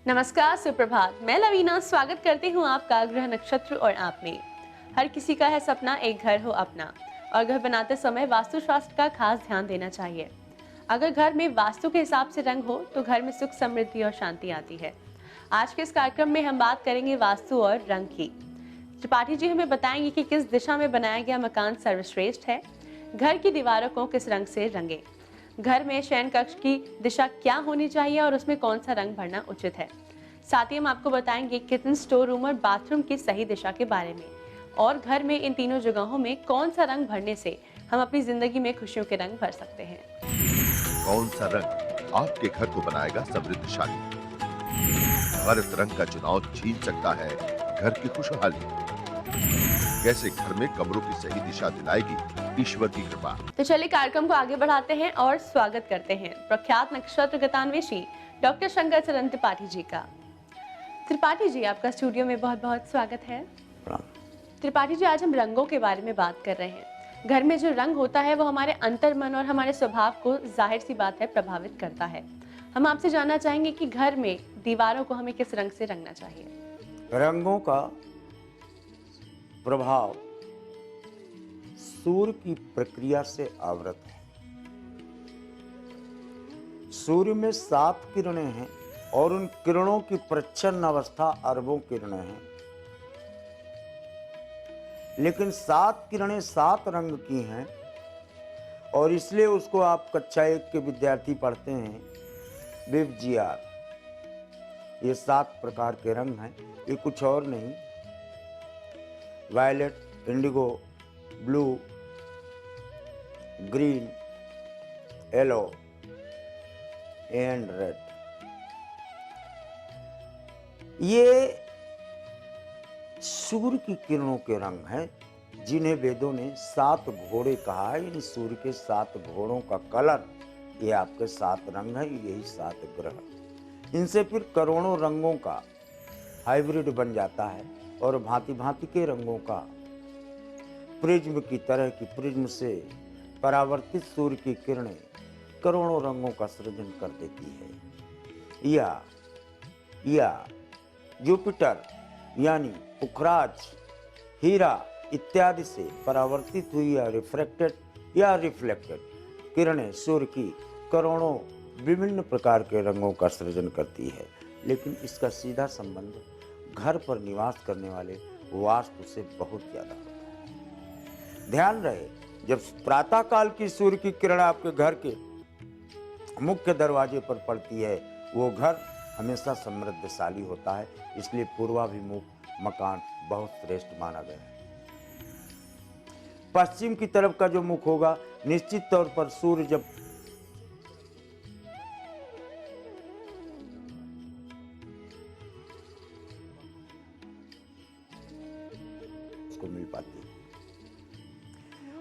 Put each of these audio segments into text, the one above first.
नमस्कार, सुप्रभात। मैं लवीना स्वागत करती हूँ आपका ग्रह नक्षत्र और आप में। हर किसी का है सपना एक घर हो अपना, और घर बनाते समय वास्तुशास्त्र का खास ध्यान देना चाहिए। अगर घर में वास्तु के हिसाब से रंग हो तो घर में सुख, समृद्धि और शांति आती है। आज के इस कार्यक्रम में हम बात करेंगे वास्तु और रंग की। त्रिपाठी जी हमें बताएंगे कि किस दिशा में बनाया गया मकान सर्वश्रेष्ठ है, घर की दीवारों को किस रंग से रंगे, घर में शयन कक्ष की दिशा क्या होनी चाहिए और उसमें कौन सा रंग भरना उचित है। साथ ही हम आपको बताएंगे किचन, स्टोर रूम और बाथरूम की सही दिशा के बारे में, और घर में इन तीनों जगहों में कौन सा रंग भरने से हम अपनी जिंदगी में खुशियों के रंग भर सकते हैं। कौन सा रंग आपके घर को बनाएगा समृद्धशाली? गलत रंग का चुनाव छीन सकता है घर की खुशहाली। कैसे घर में कमरों की सही दिशा दिलाएगी ईश्वर की कृपा। तो चलिए कार्यक्रम को आगे बढ़ाते हैं और स्वागत करते हैं प्रख्यात नक्षत्र गतान्वेषी डॉक्टर शंकर चरण त्रिपाठी जी का। त्रिपाठी जी, आपका स्टूडियो में बहुत बहुत स्वागत है। त्रिपाठी जी, आज हम रंगों के बारे में बात कर रहे हैं। घर में जो रंग होता है वो हमारे अंतर्मन और हमारे स्वभाव को जाहिर सी बात है प्रभावित करता है। हम आपसे जानना चाहेंगे कि घर में दीवारों को हमें किस रंग से रंगना चाहिए। रंगों का प्रभाव सूर्य की प्रक्रिया से आवृत है। सूर्य में 7 किरणें हैं और उन किरणों की प्रच्छन्न अवस्था अरबों किरणें हैं, लेकिन 7 किरणें 7 रंग की हैं और इसलिए उसको आप कक्षा 1 के विद्यार्थी पढ़ते हैं विवजिआर। ये 7 प्रकार के रंग हैं, ये कुछ और नहीं। Violet, indigo, blue, green, yellow and red. ये सूर्य की किरणों के रंग हैं, जिन्हें वेदों ने 7 घोड़े कहा है। इन सूर्य के 7 घोड़ों का कलर, ये आपके 7 रंग है, यही 7 ग्रह। इनसे फिर करोड़ों रंगों का हाइब्रिड बन जाता है और भांति भांति के रंगों का प्रिज्म की तरह की प्रिज्म से परावर्तित सूर्य की किरणें करोड़ों रंगों का सृजन कर देती है। या जुपिटर यानी पुखराज, हीरा इत्यादि से परावर्तित हुई या रिफ्लेक्टेड किरणें सूर्य की करोड़ों विभिन्न प्रकार के रंगों का सृजन करती है। लेकिन इसका सीधा संबंध घर पर निवास करने वाले वास्तु से बहुत ज्यादा होता है। ध्यान रहे, जब प्रातः काल की सूर्य की किरण आपके घर के मुख्य दरवाजे पर पड़ती है, वो घर हमेशा समृद्धशाली होता है। इसलिए पूर्वाभिमुख मकान बहुत श्रेष्ठ माना गया है। पश्चिम की तरफ का जो मुख होगा, निश्चित तौर पर सूर्य जब उसको मिल पाती है,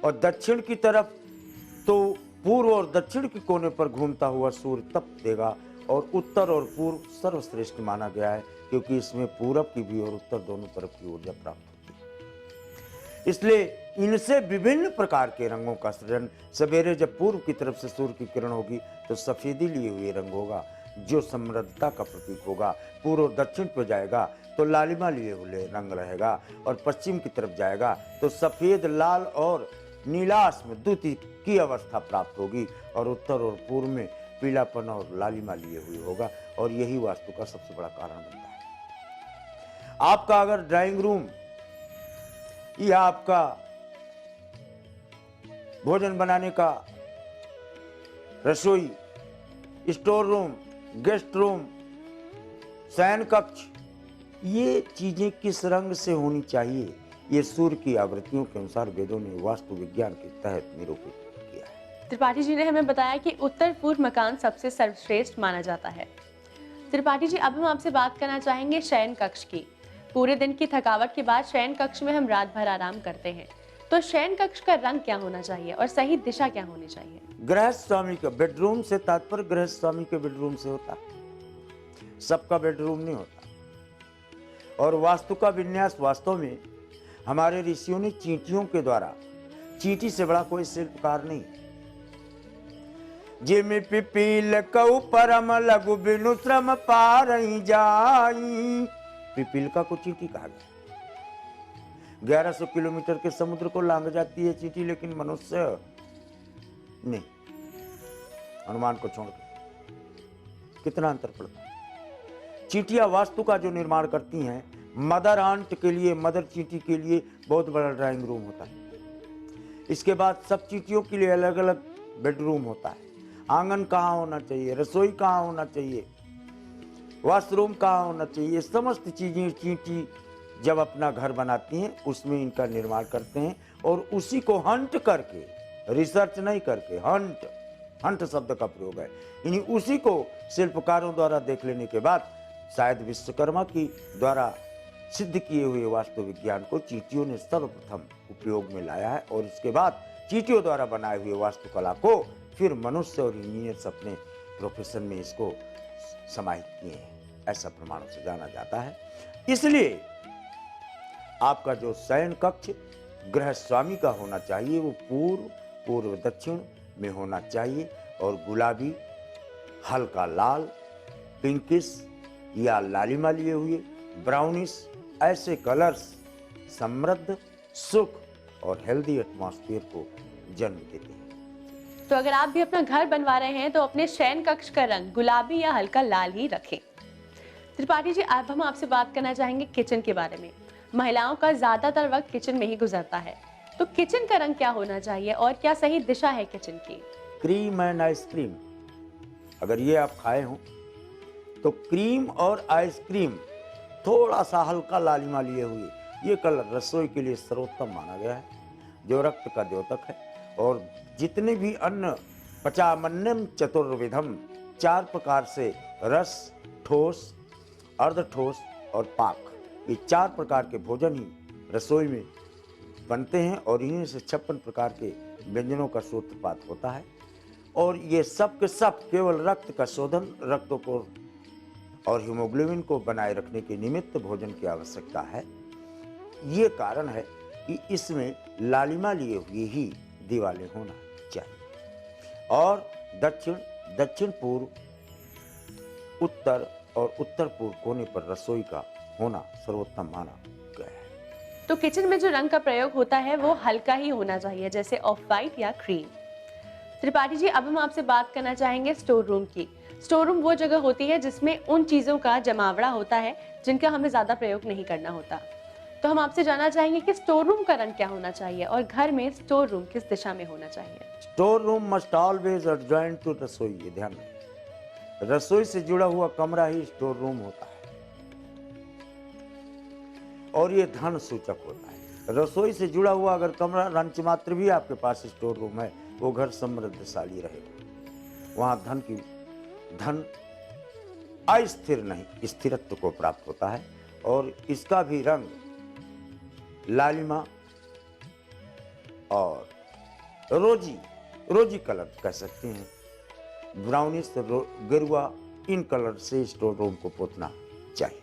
और दक्षिण की तरफ तो पूर्व और दक्षिण के कोने पर घूमता हुआ सूर्य तप देगा, और उत्तर और पूर्व सर्वश्रेष्ठ माना गया है, क्योंकि इसमें पूरब की भी और उत्तर दोनों तरफ की ऊर्जा प्राप्त होती है। इसलिए इनसे विभिन्न प्रकार के रंगों का सृजन, सवेरे जब पूर्व की तरफ से सूर्य की किरण होगी तो सफेदी लिए हुए रंग होगा, जो समृद्धता का प्रतीक होगा। पूर्व दक्षिण पर जाएगा तो लालिमा लिए हुए रंग रहेगा, और पश्चिम की तरफ जाएगा तो सफेद, लाल और नीलाश्म द्युति की अवस्था प्राप्त होगी, और उत्तर और पूर्व में पीलापन और लालिमा लिए हुई होगा। और यही वास्तु का सबसे बड़ा कारण बनता है। आपका अगर ड्राइंग रूम या आपका भोजन बनाने का रसोई, स्टोर रूम, गेस्ट रूम, शयन कक्ष, ये चीजें किस रंग से होनी चाहिए, ये सूर्य की आवृत्तियों के अनुसार वेदों ने वास्तु विज्ञान के तहत निरूपित किया है। त्रिपाठी जी ने हमें बताया कि उत्तर पूर्व मकान सबसे सर्वश्रेष्ठ माना जाता है। त्रिपाठी जी, अब हम आपसे बात करना चाहेंगे शयन कक्ष की। पूरे दिन की थकावट के बाद शयन कक्ष में हम रात भर आराम करते हैं, तो शयन कक्ष का रंग क्या होना चाहिए और सही दिशा क्या होनी चाहिए। गृहस्थ स्वामी का बेडरूम से तात्पर्य गृहस्थ स्वामी के बेडरूम से होता है, सबका बेडरूम नहीं होता। और वास्तु का विन्यास वास्तव में हमारे ऋषियों ने चींटियों के द्वारा, चींटी से बड़ा कोई शिल्पकार नहीं। जिमि पिपील कऊ परम लघु बिनु श्रम पारई जाई। पिपीलिका को चींटी कहा गया। 1100 किलोमीटर के समुद्र को लांग जाती है चींटी, लेकिन मनुष्य नहीं। हनुमान को छोड़ के कितना अंतर पड़ता है। चींटियां वास्तु का जो निर्माण करती हैं, मदर आंट के लिए, मदर चींटी के लिए बहुत बड़ा ड्राइंग रूम होता है। इसके बाद सब चींटियों के लिए अलग अलग बेडरूम होता है। आंगन कहाँ होना चाहिए, रसोई कहाँ होना चाहिए, वॉशरूम कहाँ होना चाहिए, समस्त चीजें चींटी जब अपना घर बनाती हैं उसमें इनका निर्माण करते हैं। और उसी को हंट करके, रिसर्च नहीं करके, हंट शब्द का प्रयोग है, यानी उसी को शिल्पकारों द्वारा देख लेने के बाद शायद विश्वकर्मा की द्वारा सिद्ध किए हुए वास्तु विज्ञान को चींटियों ने सर्वप्रथम उपयोग में लाया है। और इसके बाद चींटियों द्वारा बनाए हुए वास्तुकला को फिर मनुष्य और इंजीनियर्स अपने प्रोफेशन में इसको समाहित किए हैं, ऐसा प्रमाणों से जाना जाता है। इसलिए आपका जो शयन कक्ष गृह स्वामी का होना चाहिए वो पूर्व दक्षिण में होना चाहिए, और गुलाबी, हल्का लाल, पिंकिश या लालिमा लिए हुए, ब्राउनिश, ऐसे कलर्स समृद्ध, सुख और हेल्दी एटमॉस्फेयर को जन्म देते हैं। तो अगर आप भी अपना घर बनवा रहे हैं तो अपने शयन कक्ष का रंग गुलाबी या हल्का लाल ही रखें। त्रिपाठी जी, अब हम आपसे बात करना चाहेंगे किचन के बारे में। महिलाओं का ज्यादातर वक्त किचन में ही गुजरता है, तो किचन का रंग क्या होना चाहिए और क्या सही दिशा है किचन की? क्रीम एंड आइसक्रीम, अगर ये आप खाए हो तो क्रीम और आइसक्रीम थोड़ा सा हल्का लालिमा लिए हुए, ये कलर रसोई के लिए सर्वोत्तम माना गया है, जो रक्त का द्योतक है। और जितने भी अन्न पचामन्नम चतुर्विधम, 4 प्रकार से रस, ठोस, अर्धठोस और पाक, ये 4 प्रकार के भोजन ही रसोई में बनते हैं और इन्हीं से 56 प्रकार के व्यंजनों का सूत्रपात होता है। और ये सब के सब केवल रक्त का शोधन, रक्त को और हीमोग्लोबिन को बनाए रखने के निमित्त भोजन की आवश्यकता है। ये कारण है कि इसमें लालिमा लिए हुए ही दिवाले होना चाहिए। और दक्षिण पूर्व, उत्तर और उत्तर पूर्व कोने पर रसोई का होना सर्वोत्तम माना गया है। तो किचन में जो रंग का प्रयोग होता है वो हल्का ही होना चाहिए, जैसे ऑफ वाइट या क्रीम। त्रिपाठी जी, अब हम आपसे बात करना चाहेंगे स्टोर रूम की। स्टोर रूम वो जगह होती है जिसमें उन चीजों का जमावड़ा होता है जिनका हमें ज्यादा प्रयोग नहीं करना होता। तो हम आपसे जानना चाहेंगे कि स्टोर रूम का रंग क्या होना चाहिए और घर में स्टोर रूम किस दिशा में होना चाहिए? Store room must always adjoint to रसोई, ये ध्यान रखें। रसोई से जुड़ा हुआ कमरा ही स्टोर रूम होता है और ये धन सूचक होता है। रसोई से जुड़ा हुआ अगर कमरा रंच मात्र भी आपके पास स्टोर रूम है, वो घर समृद्धशाली रहेगा। वहां धन अस्थिर नहीं, स्थिरत्व को प्राप्त होता है। और इसका भी रंग लालिमा और रोजी कलर कह सकते हैं, ब्राउनिश, गेरुआ, इन कलर से स्टोर रूम को पोतना चाहिए।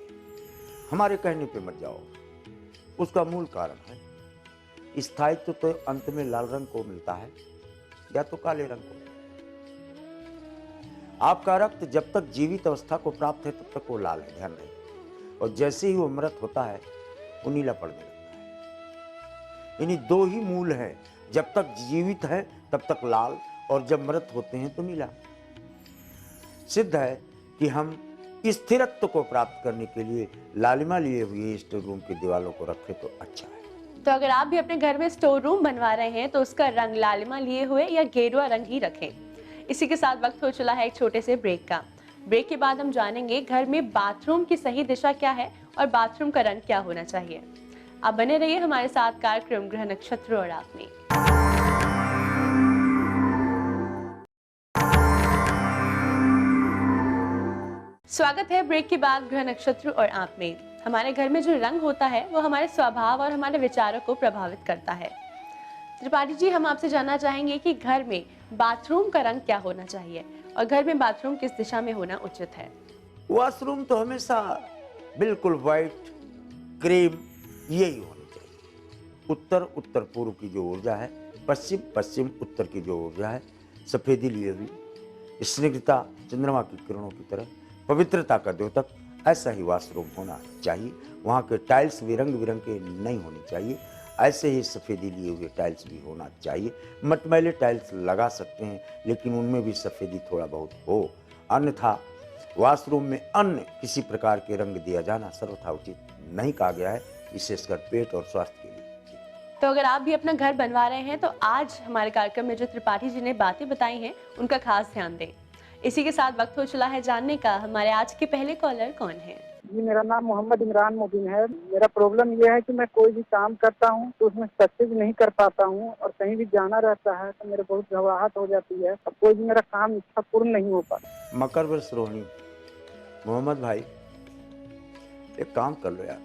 हमारे कहने पे मत जाओ, उसका मूल कारण है स्थायित्व तो अंत में लाल रंग को मिलता है या तो काले रंग को। आपका रक्त जब तक जीवित अवस्था को प्राप्त है तब तक वो लाल है, ध्यान रहे। और जैसे ही वो मृत होता है वो नीला पड़ने लगता है। यानी 2 ही मूल हैं, जब तक जीवित है तब तक लाल, और जब मृत होते हैं तो नीला। सिद्ध है कि हम स्थिरत्व को प्राप्त करने के लिए लालिमा लिए हुए स्टोर रूम की दीवारों को रखें तो अच्छा है। तो अगर आप भी अपने घर में स्टोर रूम बनवा रहे हैं तो उसका रंग लालिमा लिए हुए या गेरुआ रंग ही रखें। इसी के साथ वक्त हो चला है एक छोटे से ब्रेक का। ब्रेक के बाद हम जानेंगे घर में बाथरूम की सही दिशा क्या है और बाथरूम का रंग क्या होना चाहिए। आप बने रहिए हमारे साथ कार्यक्रम ग्रह नक्षत्र और आप में। स्वागत है ब्रेक के बाद ग्रह नक्षत्र और आप में। हमारे घर में जो रंग होता है वो हमारे स्वभाव और हमारे विचारों को प्रभावित करता है। त्रिपाठी जी, हम आपसे जानना चाहेंगे कि घर में बाथरूम का रंग क्या होना चाहिए और घर में बाथरूम किस दिशा में होना उचित है? वॉशरूम तो हमेशा बिल्कुल व्हाइट, क्रीम यही होनी चाहिए। उत्तर पूर्व की जो ऊर्जा है, पश्चिम उत्तर की जो ऊर्जा है, सफेदी लिए हुई स्निग्धता चंद्रमा की किरणों की तरह, पवित्रता का द्योतक, ऐसा ही वाशरूम होना चाहिए। वहाँ के टाइल्स भी रंग बिरंगे नहीं होने चाहिए, ऐसे ही सफ़ेदी लिए हुए टाइल्स भी होना चाहिए। मटमैले टाइल्स लगा सकते हैं, लेकिन उनमें भी सफ़ेदी थोड़ा बहुत हो, अन्यथा वॉशरूम में अन्य किसी प्रकार के रंग दिया जाना सर्वथा उचित नहीं कहा गया है, विशेषकर पेट और स्वास्थ्य के लिए। तो अगर आप भी अपना घर बनवा रहे हैं तो आज हमारे कार्यक्रम में जो त्रिपाठी जी ने बातें बताई हैं उनका खास ध्यान दें। इसी के साथ वक्त हो चला है जानने का हमारे आज के पहले कॉलर कौन है। जी, मेरा नाम मोहम्मद इमरान मुबीन है। मेरा प्रॉब्लम यह है कि मैं कोई भी काम करता हूँ तो उसमें सक्सेस नहीं कर पाता हूँ, और कहीं भी जाना रहता है तो मेरे बहुत घबराहट हो जाती है, और कोई भी मेरा काम इच्छा पूर्ण नहीं हो पाता। मकर वृष रोहिणी, मोहम्मद भाई एक काम कर लो यार,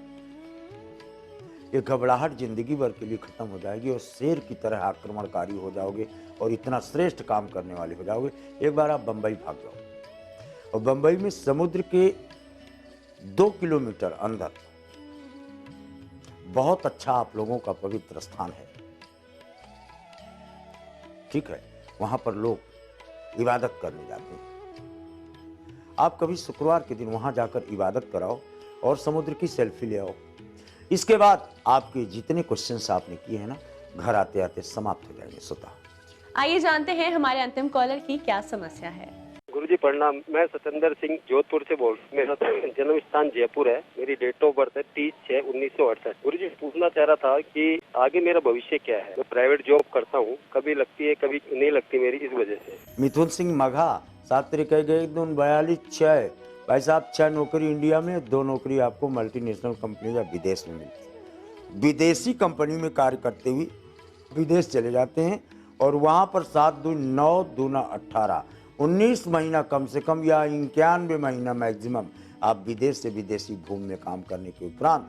ये घबराहट जिंदगी भर के लिए खत्म हो जाएगी और शेर की तरह आक्रमणकारी हो जाओगे और इतना श्रेष्ठ काम करने वाले हो जाओगे। एक बार आप बंबई भाग जाओ, और बंबई में समुद्र के 2 किलोमीटर अंदर बहुत अच्छा आप लोगों का पवित्र स्थान है, ठीक है, वहां पर लोग इबादत करने जाते हैं। आप कभी शुक्रवार के दिन वहां जाकर इबादत कराओ और समुद्र की सेल्फी ले आओ। इसके बाद आपके जितने क्वेश्चंस आपने किए हैं ना, घर आते आते समाप्त हो जाएंगे स्वतः। आइए जानते हैं हमारे अंतिम कॉलर की क्या समस्या है। गुरुजी प्रणाम, मैं सतेंद्र सिंह जोधपुर से बोल रहा हूँ। मेरा जन्म स्थान जयपुर है, मेरी डेट ऑफ बर्थ है 30/6/1968। गुरुजी पूछना चाह रहा था कि आगे मेरा भविष्य क्या है। मैं प्राइवेट जॉब करता हूँ, कभी लगती है कभी नहीं लगती मेरी, इस वजह से। मिथुन सिंह मघा, 7 तारीख 42/6। भाई साहब 6 नौकरी इंडिया में, 2 नौकरी आपको मल्टीनेशनल कंपनी या विदेश में मिलती है। विदेशी कंपनी में कार्य करते हुए विदेश चले जाते हैं और वहाँ पर 7 दूनी 9 दूना 18 19 महीना कम से कम या 91 महीना मैक्सिमम आप विदेश से विदेशी भूमि में काम करने के उपरांत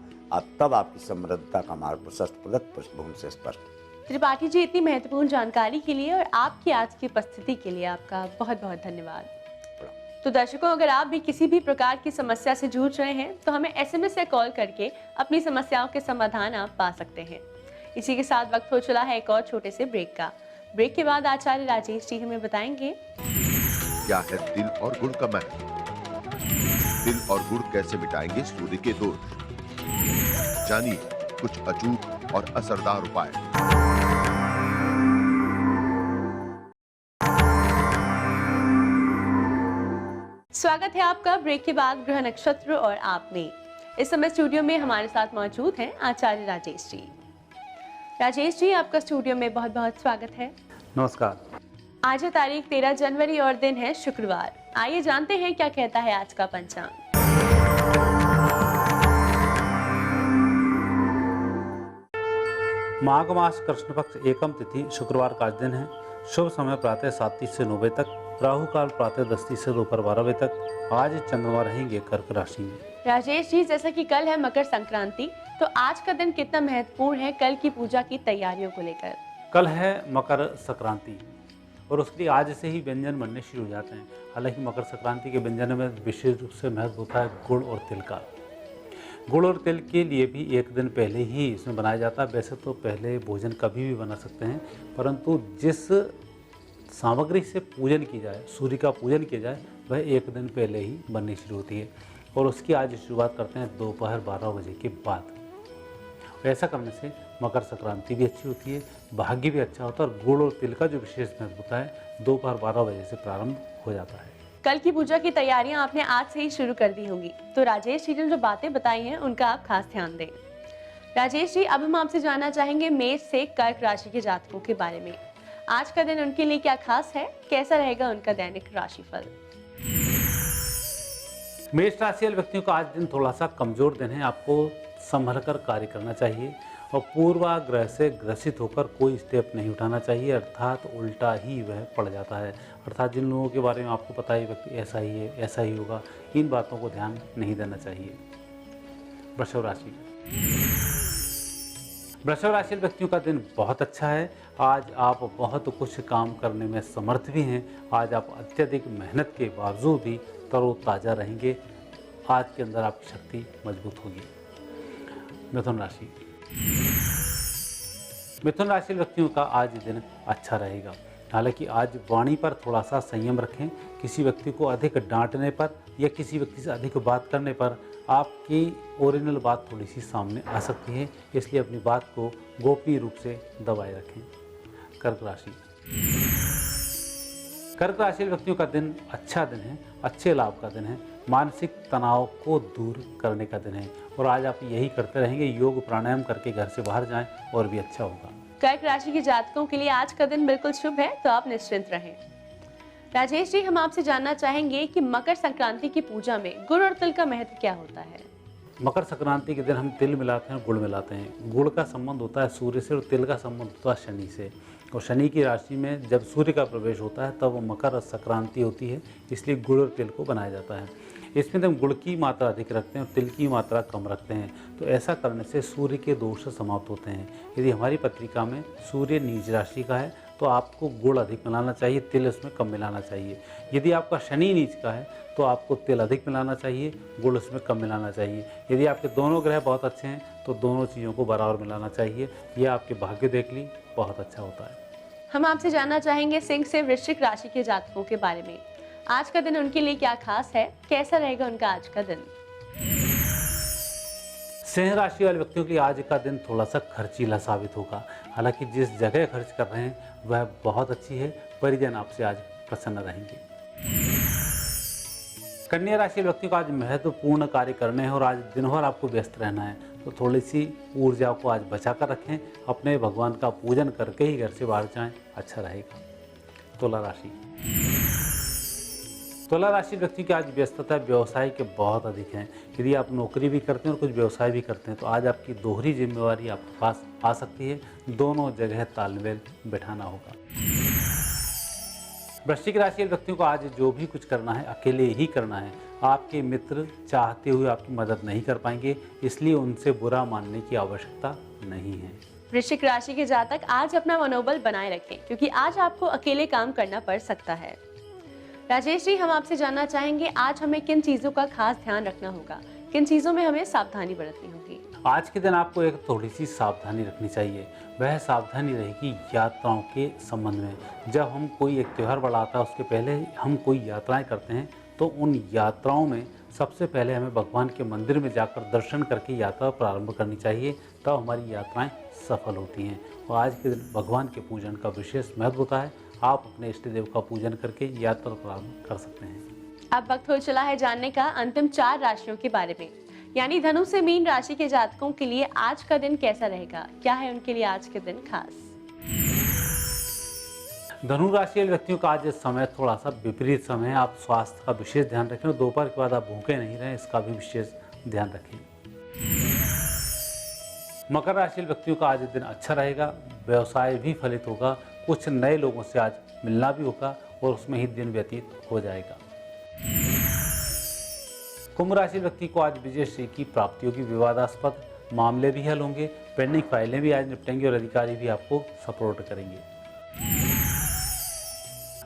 तब आपकी समृद्धता का मार्ग प्रशस्त पृष्ठभूमि से स्पष्ट। त्रिपाठी जी, इतनी महत्वपूर्ण जानकारी के लिए और आपकी आज की उपस्थिति के लिए आपका बहुत बहुत धन्यवाद। तो दर्शकों, अगर आप भी किसी भी प्रकार की समस्या से जूझ रहे हैं तो हमें SMS या कॉल करके अपनी समस्याओं के समाधान आप पा सकते हैं। इसी के साथ वक्त हो चला है एक और छोटे से ब्रेक का। ब्रेक के बाद आचार्य राजेश जी हमें बताएंगे क्या है तिल और गुड़ का महत्व, तिल और गुड़ कैसे मिटाएंगे सूर्य के दोष, जानिए कुछ अचूक और असरदार उपाय। स्वागत है आपका ब्रेक के बाद ग्रह नक्षत्र और आप में। इस समय स्टूडियो में हमारे साथ मौजूद हैं आचार्य राजेश जी। राजेश जी, आपका स्टूडियो में बहुत बहुत स्वागत है। नमस्कार। आज है तारीख 13 जनवरी और दिन है शुक्रवार। आइए जानते हैं क्या कहता है आज का पंचांग। माघ मास कृष्ण पक्ष एकम तिथि शुक्रवार का दिन है। शुभ समय प्रातः 7:30 से 9 बजे तक, राहु काल प्रातः 10:30 से दोपहर 12 बजे तक। आज चंद्रमा रहेंगे कर्क राशि में। राजेश जी, जैसा कि कल है मकर संक्रांति, तो आज का दिन कितना महत्वपूर्ण है कल की पूजा की तैयारियों को लेकर? कल है मकर संक्रांति और उसके लिए आज से ही व्यंजन बनने शुरू हो जाते हैं। हालांकि मकर संक्रांति के व्यंजन में विशेष रूप से महत्व होता है गुड़ और तिल का। गुड़ और तिल के लिए भी एक दिन पहले ही इसमें बनाया जाता है। वैसे तो पहले भोजन कभी भी बना सकते हैं, परंतु जिस सामग्री से पूजन की जाए, सूर्य का पूजन किया जाए, वह एक दिन पहले ही बननी शुरू होती है और उसकी आज शुरुआत करते हैं दोपहर 12 बजे के बाद। ऐसा करने से मकर संक्रांति भी अच्छी होती है, भाग्य भी अच्छा होता है और गुड़ और तिल का जो विशेष महत्व होता है दोपहर 12 बजे से प्रारंभ हो जाता है। कल की पूजा की तैयारियां आपने आज से ही शुरू कर दी होंगी, तो राजेश जी ने जो बातें बताई हैं उनका आप खास ध्यान दें। राजेश जी, अब हम आपसे जानना चाहेंगे मेष से कर्क राशि के जातकों के बारे में। आज का दिन उनके लिए क्या खास है, कैसा रहेगा उनका दैनिक राशिफल? मेष राशि वाले व्यक्तियों का आज दिन थोड़ा सा कमजोर दिन है। आपको संभल कर कार्य करना चाहिए और पूर्वाग्रह से ग्रसित होकर कोई स्टेप नहीं उठाना चाहिए, अर्थात उल्टा ही वह पड़ जाता है। अर्थात जिन लोगों के बारे में आपको पता है व्यक्ति ऐसा ही है, ऐसा ही होगा, इन बातों को ध्यान नहीं देना चाहिए। वृषभ राशि, वृषभ राशि व्यक्तियों का दिन बहुत अच्छा है। आज आप बहुत कुछ काम करने में समर्थ भी हैं। आज आप अत्यधिक मेहनत के बावजूद भी तरोताज़ा रहेंगे। आज के अंदर आपकी शक्ति मजबूत होगी। मिथुन राशि, मिथुन राशि व्यक्तियों का आज दिन अच्छा रहेगा। हालांकि आज वाणी पर थोड़ा सा संयम रखें। किसी व्यक्ति को अधिक डांटने पर या किसी व्यक्ति से अधिक बात करने पर आपकी ओरिजिनल बात थोड़ी सी सामने आ सकती है, इसलिए अपनी बात को गोपनीय रूप से दबाए रखें। कर्क राशि। कर्क राशि व्यक्तियों का दिन अच्छा दिन है, अच्छे लाभ का दिन है, मानसिक तनाव को दूर करने का दिन है और आज आप यही करते रहेंगे। योग प्राणायाम करके घर से बाहर जाएं और भी अच्छा होगा। कर्क राशि के जातकों के लिए आज का दिन बिल्कुल शुभ है, तो आप निश्चिंत रहें। राजेश जी, हम आपसे जानना चाहेंगे कि मकर संक्रांति की पूजा में गुड़ और तिल का महत्व क्या होता है। मकर संक्रांति के दिन हम तिल मिलाते हैं, गुड़ मिलाते हैं। गुड़ का संबंध होता है सूर्य से और तिल का संबंध होता है शनि से, और शनि की राशि में जब सूर्य का प्रवेश होता है तब मकर संक्रांति होती है, इसलिए गुड़ और तिल को बनाया जाता है। इसमें हम गुड़ की मात्रा अधिक रखते हैं और तिल की मात्रा कम रखते हैं, तो ऐसा करने से सूर्य के दोष समाप्त होते हैं। यदि हमारी पत्रिका में सूर्य नीच राशि का है तो आपको गुड़ अधिक मिलाना चाहिए, तिल उसमें कम मिलाना चाहिए। यदि आपका शनि नीच का है तो आपको तिल अधिक मिलाना चाहिए, गुड़ उसमें कम मिलाना चाहिए। यदि आपके दोनों ग्रह बहुत अच्छे हैं तो दोनों चीज़ों को बराबर मिलाना चाहिए। यह आपके भाग्य देख ली बहुत अच्छा होता है। हम आपसे जानना चाहेंगे सिंह से वृश्चिक राशि के जातकों के बारे में। आज का दिन उनके लिए क्या खास है, कैसा रहेगा उनका आज का दिन। सिंह राशि वाले व्यक्तियों के लिए आज का दिन थोड़ा सा खर्चीला साबित होगा। हालांकि जिस जगह खर्च कर रहे हैं वह बहुत अच्छी है, परिजन आपसे आज प्रसन्न रहेंगे। कन्या राशि व्यक्तियों को आज महत्वपूर्ण कार्य करने हैं और आज दिन भर आपको व्यस्त रहना है, तो थोड़ी सी ऊर्जा को आज बचा कर रखें। अपने भगवान का पूजन करके ही घर से बाहर जाएं, अच्छा रहेगा। तुला राशि। तुला राशि व्यक्ति की आज व्यस्तता व्यवसाय के बहुत अधिक हैं। यदि आप नौकरी भी करते हैं और कुछ व्यवसाय भी करते हैं तो आज आपकी दोहरी जिम्मेवारी आपके पास आ सकती है, दोनों जगह तालमेल बैठाना होगा। वृश्चिक राशि व्यक्तियों को आज जो भी कुछ करना है अकेले ही करना है। आपके मित्र चाहते हुए आपकी मदद नहीं कर पाएंगे, इसलिए उनसे बुरा मानने की आवश्यकता नहीं है। वृश्चिक राशि के जातक आज अपना मनोबल बनाए रखें, क्योंकि आज आपको अकेले काम करना पड़ सकता है। राजेश जी, हम आपसे जानना चाहेंगे आज हमें किन चीजों का खास ध्यान रखना होगा, किन चीजों में हमें सावधानी बरतनी होगी। आज के दिन आपको एक थोड़ी सी सावधानी रखनी चाहिए। वह सावधानी रहेगी यात्राओं के संबंध में। जब हम कोई एक त्यौहार बढ़ाता है उसके पहले हम कोई यात्राएं करते हैं तो उन यात्राओं में सबसे पहले हमें भगवान के मंदिर में जाकर दर्शन करके यात्रा प्रारंभ करनी चाहिए, तब हमारी यात्राएं सफल होती हैं। और आज के दिन भगवान के पूजन का विशेष महत्व होता है। आप अपने इष्ट देव का पूजन करके यात्रा प्रारंभ कर सकते हैं। अब वक्त हो चला है जानने का अंतिम 4 राशियों के बारे में, यानी धनु से मीन राशि के जातकों के लिए आज का दिन कैसा रहेगा, क्या है उनके लिए आज के दिन खास। धनु राशि वाले व्यक्तियों का आज समय थोड़ा सा विपरीत समय है। आप स्वास्थ्य का विशेष ध्यान रखें और दोपहर के बाद आप भूखे नहीं रहें, इसका भी विशेष ध्यान रखें। मकर राशि व्यक्तियों का आज दिन अच्छा रहेगा, व्यवसाय भी फलित होगा, कुछ नए लोगों से आज मिलना भी होगा और उसमें ही दिन व्यतीत हो जाएगा। कुंभ राशि व्यक्ति को आज विजय श्री की प्राप्ति होगी, विवादास्पद मामले भी हल होंगे, पेंडिंग फाइलें भी आज निपटेंगी और अधिकारी भी आपको सपोर्ट करेंगे।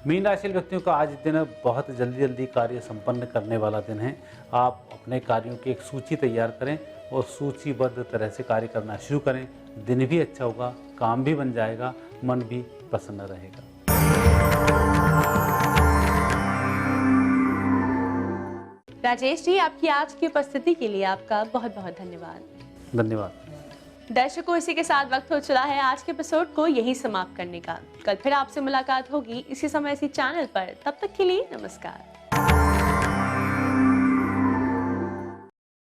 मीन राशि व्यक्तियों का आज दिन बहुत जल्दी कार्य संपन्न करने वाला दिन है। आप अपने कार्यों की एक सूची तैयार करें और सूचीबद्ध तरह से कार्य करना शुरू करें। दिन भी अच्छा होगा, काम भी बन जाएगा, मन भी प्रसन्न रहेगा। राजेश जी, आपकी आज की उपस्थिति के लिए आपका बहुत बहुत धन्यवाद। धन्यवाद। दर्शकों, इसी के साथ वक्त हो चला है आज के एपिसोड को यही समाप्त करने का। कल फिर आपसे मुलाकात होगी इसी समय इसी चैनल पर। तब तक के लिए नमस्कार।